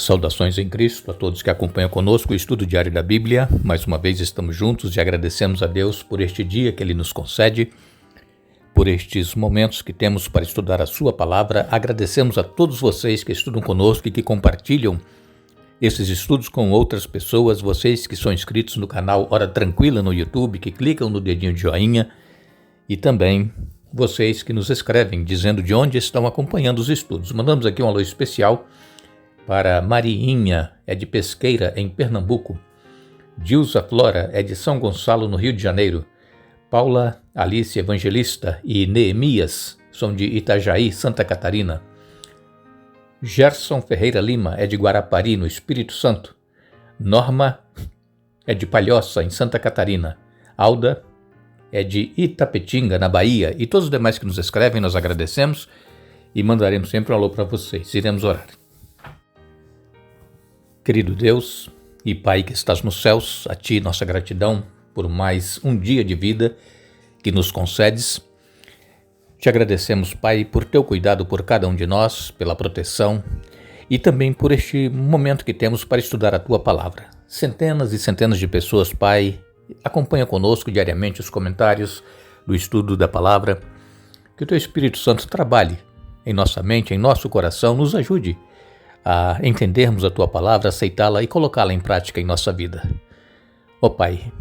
Saudações em Cristo a todos que acompanham conosco o estudo diário da Bíblia. Mais uma vez estamos juntos e agradecemos a Deus por este dia que Ele nos concede, por estes momentos que temos para estudar a Sua Palavra. Agradecemos a todos vocês que estudam conosco e que compartilham esses estudos com outras pessoas, vocês que são inscritos no canal Hora Tranquila no YouTube, que clicam no dedinho de joinha, e também vocês que nos escrevem dizendo de onde estão acompanhando os estudos. Mandamos aqui um alô especial para Mariinha, é de Pesqueira, em Pernambuco. Dilza Flora é de São Gonçalo, no Rio de Janeiro. Paula Alice Evangelista e Neemias são de Itajaí, Santa Catarina. Gerson Ferreira Lima é de Guarapari, no Espírito Santo. Norma é de Palhoça, em Santa Catarina. Alda é de Itapetinga, na Bahia. E todos os demais que nos escrevem, nós agradecemos e mandaremos sempre um alô para vocês. Iremos orar. Querido Deus e Pai que estás nos céus, a Ti nossa gratidão por mais um dia de vida que nos concedes. Te agradecemos, Pai, por Teu cuidado por cada um de nós, pela proteção e também por este momento que temos para estudar a Tua Palavra. Centenas e centenas de pessoas, Pai, acompanham conosco diariamente os comentários do estudo da Palavra. Que o Teu Espírito Santo trabalhe em nossa mente, em nosso coração, nos ajude a entendermos a Tua Palavra, aceitá-la e colocá-la em prática em nossa vida. Ó Pai,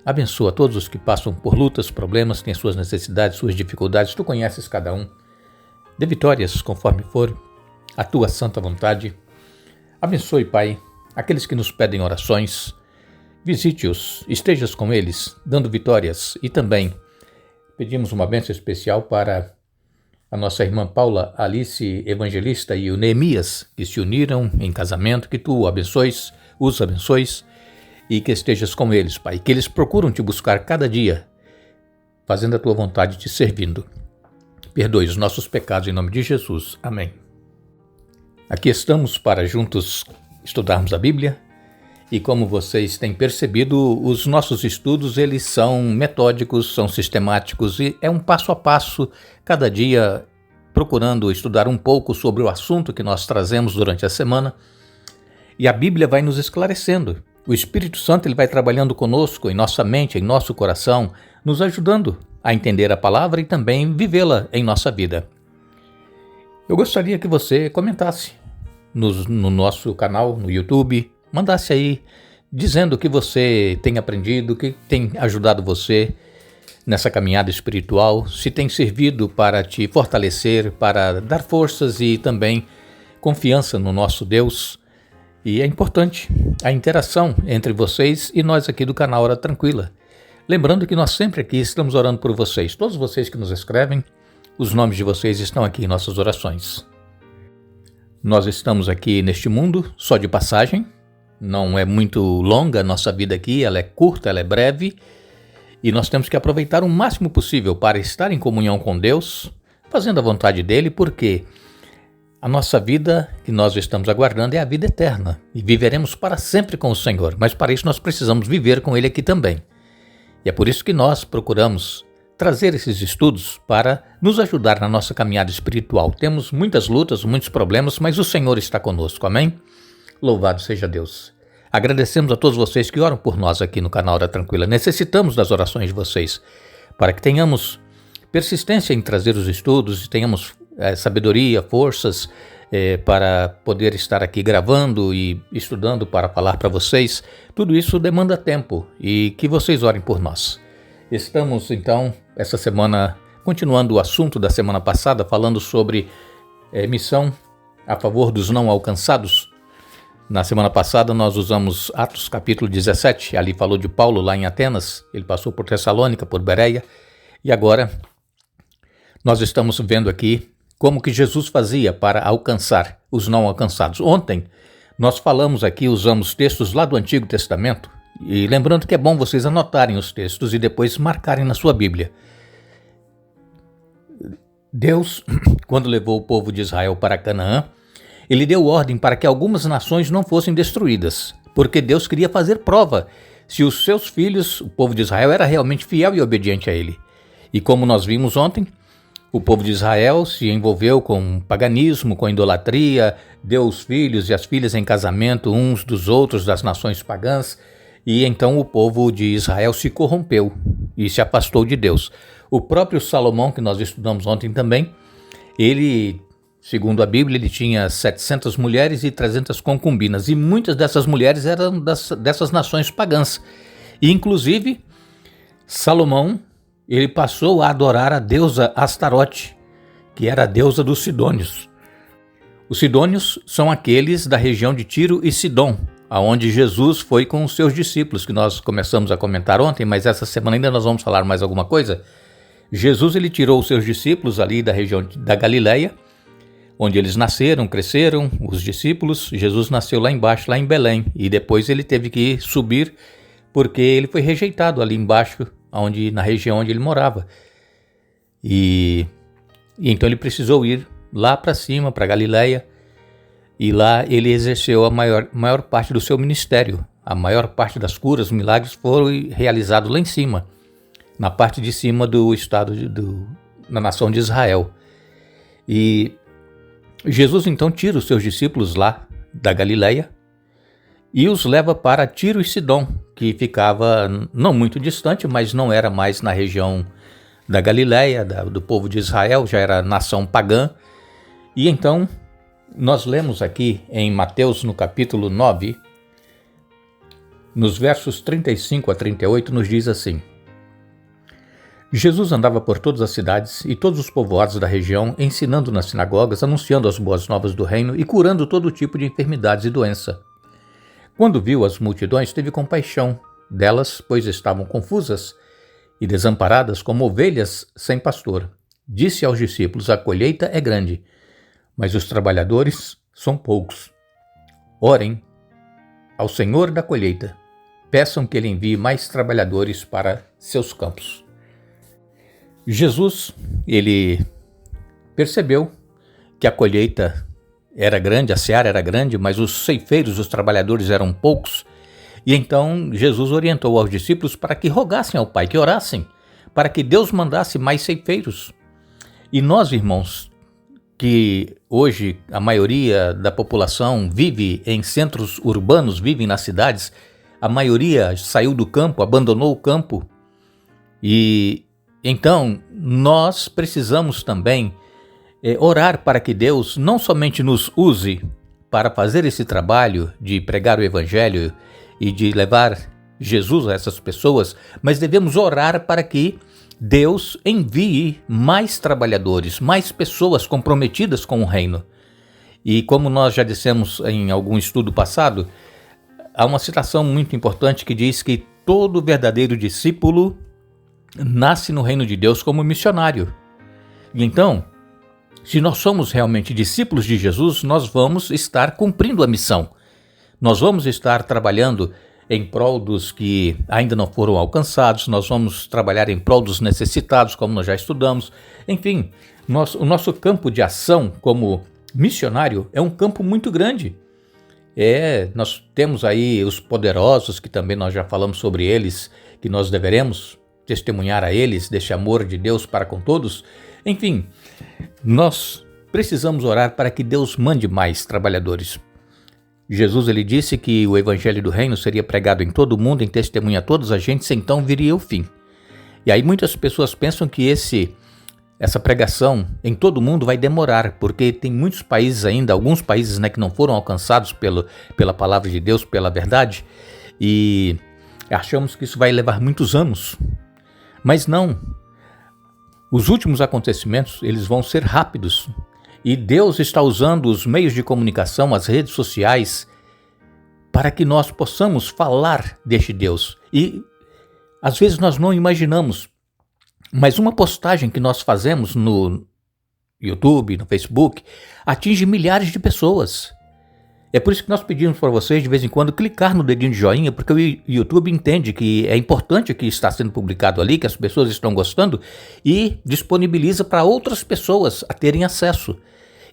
abençoa todos os que passam por lutas, problemas, têm suas necessidades, suas dificuldades. Tu conheces cada um. Dê vitórias conforme for a Tua santa vontade. Abençoe, Pai, aqueles que nos pedem orações. Visite-os, estejas com eles, dando vitórias. E também pedimos uma bênção especial para a nossa irmã Paula Alice Evangelista e o Neemias, que se uniram em casamento. Que Tu os abençoes e que estejas com eles, Pai, que eles procuram Te buscar cada dia, fazendo a Tua vontade, Te servindo. Perdoe os nossos pecados em nome de Jesus. Amém. Aqui estamos para juntos estudarmos a Bíblia e, como vocês têm percebido, os nossos estudos eles são metódicos, são sistemáticos e é um passo a passo, cada dia procurando estudar um pouco sobre o assunto que nós trazemos durante a semana, e a Bíblia vai nos esclarecendo. O Espírito Santo ele vai trabalhando conosco, em nossa mente, em nosso coração, nos ajudando a entender a palavra e também vivê-la em nossa vida. Eu gostaria que você comentasse no nosso canal, no YouTube, mandasse aí dizendo o que você tem aprendido, o que tem ajudado você nessa caminhada espiritual, se tem servido para te fortalecer, para dar forças e também confiança no nosso Deus. E é importante a interação entre vocês e nós aqui do canal Hora Tranquila. Lembrando que nós sempre aqui estamos orando por vocês. Todos vocês que nos escrevem, os nomes de vocês estão aqui em nossas orações. Nós estamos aqui neste mundo só de passagem. Não é muito longa a nossa vida aqui, ela é curta, ela é breve. E nós temos que aproveitar o máximo possível para estar em comunhão com Deus, fazendo a vontade dEle, porque a nossa vida que nós estamos aguardando é a vida eterna e viveremos para sempre com o Senhor, mas para isso nós precisamos viver com Ele aqui também. E é por isso que nós procuramos trazer esses estudos para nos ajudar na nossa caminhada espiritual. Temos muitas lutas, muitos problemas, mas o Senhor está conosco, amém? Louvado seja Deus. Agradecemos a todos vocês que oram por nós aqui no canal Hora Tranquila. Necessitamos das orações de vocês para que tenhamos persistência em trazer os estudos e tenhamos sabedoria, forças para poder estar aqui gravando e estudando para falar para vocês. Tudo isso demanda tempo e que vocês orem por nós. Estamos então essa semana continuando o assunto da semana passada, falando sobre missão a favor dos não alcançados. Na semana passada nós usamos Atos capítulo 17, ali falou de Paulo lá em Atenas, ele passou por Tessalônica, por Bereia, e agora nós estamos vendo aqui como que Jesus fazia para alcançar os não alcançados. Ontem nós falamos aqui, usamos textos lá do Antigo Testamento, e lembrando que é bom vocês anotarem os textos e depois marcarem na sua Bíblia. Deus, quando levou o povo de Israel para Canaã, Ele deu ordem para que algumas nações não fossem destruídas, porque Deus queria fazer prova se os seus filhos, o povo de Israel, era realmente fiel e obediente a Ele. E como nós vimos ontem, O povo de Israel se envolveu com paganismo, com idolatria, deu os filhos e as filhas em casamento uns dos outros das nações pagãs, e então o povo de Israel se corrompeu e se afastou de Deus. O próprio Salomão, que nós estudamos ontem também, ele, segundo a Bíblia, ele tinha 700 mulheres e 300 concubinas, e muitas dessas mulheres eram dessas nações pagãs. E, inclusive, Salomão, ele passou a adorar a deusa Astarote, que era a deusa dos sidônios. Os sidônios são aqueles da região de Tiro e Sidom, aonde Jesus foi com os seus discípulos, que nós começamos a comentar ontem, mas essa semana ainda nós vamos falar mais alguma coisa. Jesus, ele tirou os seus discípulos ali da região da Galileia, onde eles nasceram, cresceram, os discípulos. Jesus nasceu lá embaixo, lá em Belém, e depois ele teve que subir porque ele foi rejeitado ali embaixo, na região onde ele morava. E então ele precisou ir lá para cima, para Galileia, e lá ele exerceu a maior parte do seu ministério. A maior parte das curas, milagres foram realizados lá em cima, na parte de cima do estado na nação de Israel. E Jesus então tira os seus discípulos lá da Galileia e os leva para Tiro e Sidom, que ficava não muito distante, mas não era mais na região da Galileia, do povo de Israel, já era nação pagã. E então nós lemos aqui em Mateus, no capítulo 9, nos versos 35 a 38, nos diz assim: Jesus andava por todas as cidades e todos os povoados da região, ensinando nas sinagogas, anunciando as boas novas do reino e curando todo tipo de enfermidades e doença. Quando viu as multidões, teve compaixão delas, pois estavam confusas e desamparadas como ovelhas sem pastor. Disse aos discípulos: a colheita é grande, mas os trabalhadores são poucos. Orem ao Senhor da colheita, peçam que ele envie mais trabalhadores para seus campos. Jesus, ele percebeu que a colheita era grande, a seara era grande, mas os ceifeiros, os trabalhadores eram poucos. E então Jesus orientou aos discípulos para que rogassem ao Pai, que orassem, para que Deus mandasse mais ceifeiros. E nós, irmãos, que hoje a maioria da população vive em centros urbanos, vive nas cidades, a maioria saiu do campo, abandonou o campo. E então nós precisamos também orar para que Deus não somente nos use para fazer esse trabalho de pregar o Evangelho e de levar Jesus a essas pessoas, mas devemos orar para que Deus envie mais trabalhadores, mais pessoas comprometidas com o reino. E como nós já dissemos em algum estudo passado, há uma citação muito importante que diz que todo verdadeiro discípulo nasce no reino de Deus como missionário. E então, se nós somos realmente discípulos de Jesus, nós vamos estar cumprindo a missão. Nós vamos estar trabalhando em prol dos que ainda não foram alcançados, nós vamos trabalhar em prol dos necessitados, como nós já estudamos. Enfim, o nosso campo de ação como missionário é um campo muito grande. Nós temos aí os poderosos, que também nós já falamos sobre eles, que nós deveremos testemunhar a eles deste amor de Deus para com todos. Enfim, nós precisamos orar para que Deus mande mais trabalhadores. Jesus, ele disse que o evangelho do reino seria pregado em todo o mundo, em testemunha a todas as gentes, então viria o fim. E aí muitas pessoas pensam que essa pregação em todo o mundo vai demorar, porque tem muitos países ainda, alguns países, que não foram alcançados pela palavra de Deus, pela verdade, e achamos que isso vai levar muitos anos. Mas não. Os últimos acontecimentos, eles vão ser rápidos. E Deus está usando os meios de comunicação, as redes sociais, para que nós possamos falar deste Deus. E às vezes nós não imaginamos, mas uma postagem que nós fazemos no YouTube, no Facebook, atinge milhares de pessoas. É por isso que nós pedimos para vocês, de vez em quando, clicar no dedinho de joinha, porque o YouTube entende que é importante o que está sendo publicado ali, que as pessoas estão gostando, e disponibiliza para outras pessoas a terem acesso.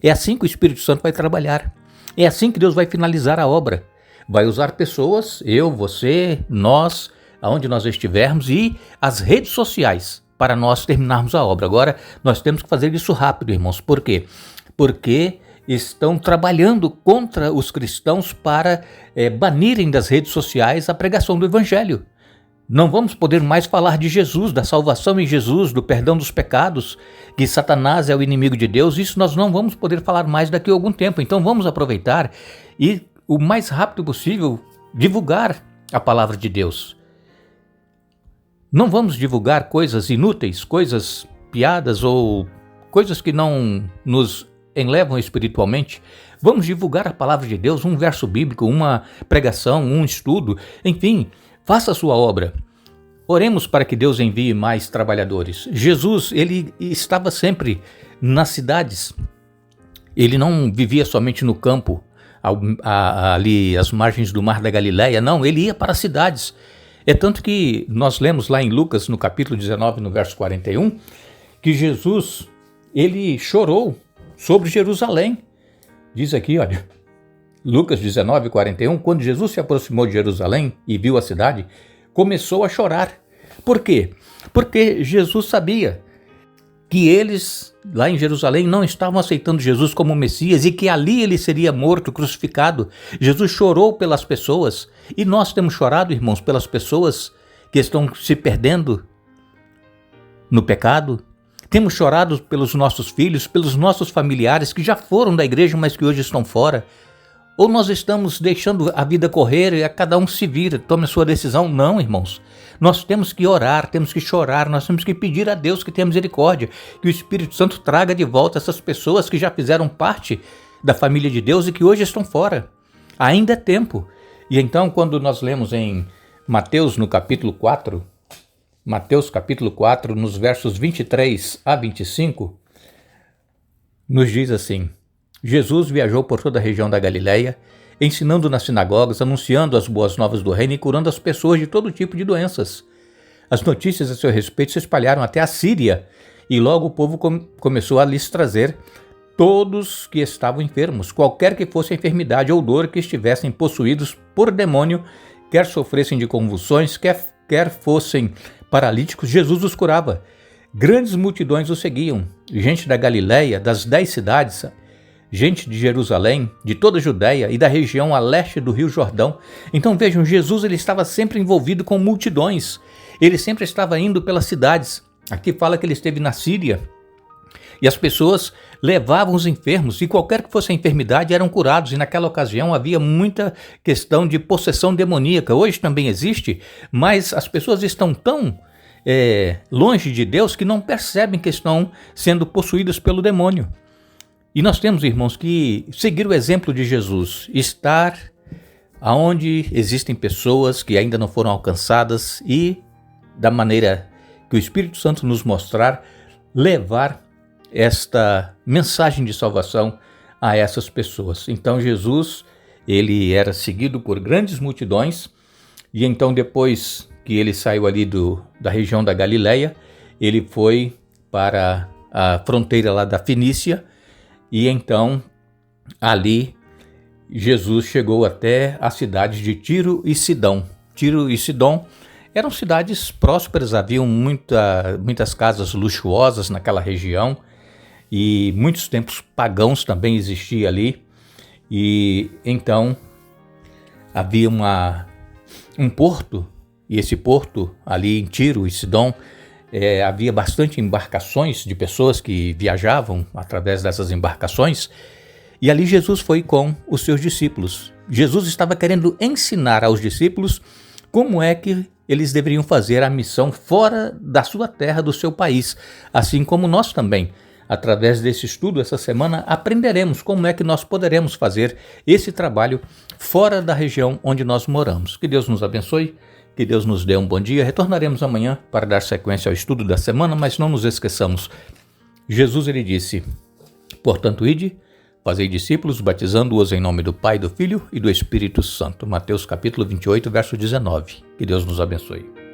É assim que o Espírito Santo vai trabalhar. É assim que Deus vai finalizar a obra. Vai usar pessoas, eu, você, nós, aonde nós estivermos, e as redes sociais, para nós terminarmos a obra. Agora, nós temos que fazer isso rápido, irmãos. Por quê? Porque estão trabalhando contra os cristãos para banirem das redes sociais a pregação do Evangelho. Não vamos poder mais falar de Jesus, da salvação em Jesus, do perdão dos pecados, que Satanás é o inimigo de Deus. Isso nós não vamos poder falar mais daqui a algum tempo. Então vamos aproveitar e, o mais rápido possível, divulgar a palavra de Deus. Não vamos divulgar coisas inúteis, coisas piadas ou coisas que não nos enlevam espiritualmente. Vamos divulgar a palavra de Deus, um verso bíblico, uma pregação, um estudo, enfim, faça a sua obra. Oremos para que Deus envie mais trabalhadores. Jesus, ele estava sempre nas cidades. Ele não vivia somente no campo, ali às margens do Mar da Galileia. Não, ele ia para as cidades. É tanto que nós lemos lá em Lucas, no capítulo 19, no verso 41, que Jesus, ele chorou sobre Jerusalém. Diz aqui, olha, Lucas 19, 41, quando Jesus se aproximou de Jerusalém e viu a cidade, começou a chorar. Por quê? Porque Jesus sabia que eles, lá em Jerusalém, não estavam aceitando Jesus como Messias e que ali ele seria morto, crucificado. Jesus chorou pelas pessoas e nós temos chorado, irmãos, pelas pessoas que estão se perdendo no pecado. Temos chorado pelos nossos filhos, pelos nossos familiares que já foram da igreja, mas que hoje estão fora. Ou nós estamos deixando a vida correr e a cada um se vira, tome a sua decisão? Não, irmãos. Nós temos que orar, temos que chorar, nós temos que pedir a Deus que tenha misericórdia, que o Espírito Santo traga de volta essas pessoas que já fizeram parte da família de Deus e que hoje estão fora. Ainda é tempo. E então, quando nós lemos em Mateus, no capítulo 4, Mateus capítulo 4, nos versos 23 a 25, nos diz assim: Jesus viajou por toda a região da Galileia, ensinando nas sinagogas, anunciando as boas novas do reino e curando as pessoas de todo tipo de doenças. As notícias a seu respeito se espalharam até a Síria, e logo o povo começou a lhes trazer todos que estavam enfermos, qualquer que fosse a enfermidade ou dor, que estivessem possuídos por demônio, quer sofressem de convulsões, quer fossem paralíticos, Jesus os curava. Grandes multidões o seguiam, gente da Galileia, das 10 cidades, gente de Jerusalém, de toda a Judéia e da região a leste do Rio Jordão. Então vejam, Jesus ele estava sempre envolvido com multidões, ele sempre estava indo pelas cidades. Aqui fala que ele esteve na Síria, e as pessoas levavam os enfermos, e qualquer que fosse a enfermidade eram curados, e naquela ocasião havia muita questão de possessão demoníaca. Hoje também existe, mas as pessoas estão tão longe de Deus que não percebem que estão sendo possuídas pelo demônio. E nós temos, irmãos, que seguir o exemplo de Jesus, estar aonde existem pessoas que ainda não foram alcançadas e, da maneira que o Espírito Santo nos mostrar, levar esta mensagem de salvação a essas pessoas. Então Jesus, ele era seguido por grandes multidões, e então depois que ele saiu ali da região da Galileia, ele foi para a fronteira lá da Fenícia, e então ali Jesus chegou até as cidades de Tiro e Sidom. Tiro e Sidom eram cidades prósperas, haviam muitas casas luxuosas naquela região, e muitos templos pagãos também existiam ali. E então havia um porto, e esse porto ali em Tiro e Sidom, havia bastante embarcações de pessoas que viajavam através dessas embarcações, e ali Jesus foi com os seus discípulos. Jesus estava querendo ensinar aos discípulos como é que eles deveriam fazer a missão fora da sua terra, do seu país, assim como nós também. Através desse estudo, essa semana, aprenderemos como é que nós poderemos fazer esse trabalho fora da região onde nós moramos. Que Deus nos abençoe, que Deus nos dê um bom dia. Retornaremos amanhã para dar sequência ao estudo da semana, mas não nos esqueçamos. Jesus, ele disse: portanto, ide, fazei discípulos, batizando-os em nome do Pai, do Filho e do Espírito Santo. Mateus capítulo 28, verso 19. Que Deus nos abençoe.